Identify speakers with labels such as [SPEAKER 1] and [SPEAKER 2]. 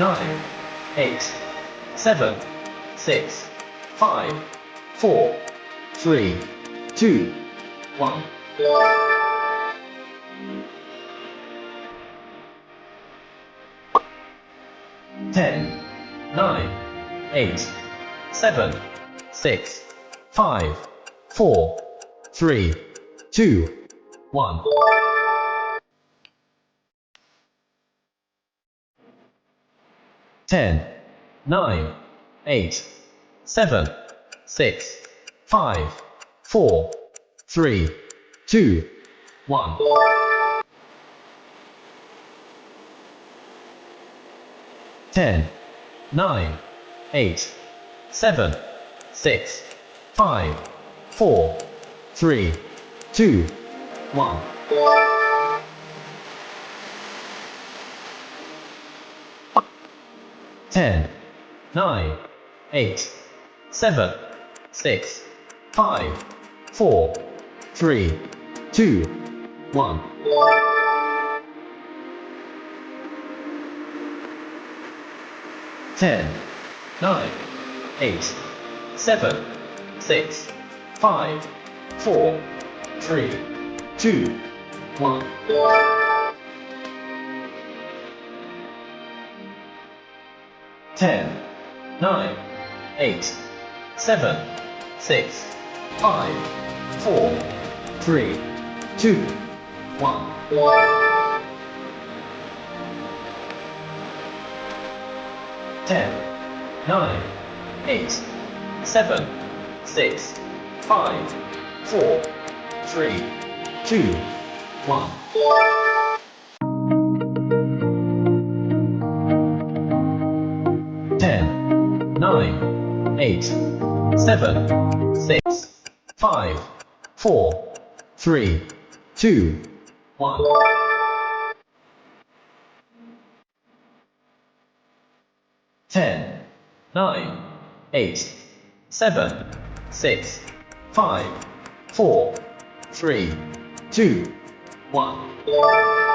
[SPEAKER 1] 9, 8, 7, 6, 5, 4, 3, 2, 1. 10, 9, 8, 7, 6, 5, 4, 3, 2, 1. 10, 9, 8, 7, 6, 5, 4, 3, 2, 1. 10, 9, 8, 7, 6, 5, 4, 3, 2, 1. 10, 9, 8, 7, 6, 5, 4, 3, 2, 1. 10, 9, 8, 7, 6, 5, 4, 3, 2, 1. 10, 9, 8, 7, 6, 5, 4, 3, 2, 1. 10, 9, 8, 7, 6, 5, 4, 3, 2, 1. 10, 9, 8, 7, 6, 5, 4, 3, 2, 1. 10, 9, 8, 7, 6, 5, 4, 3, 2, 1.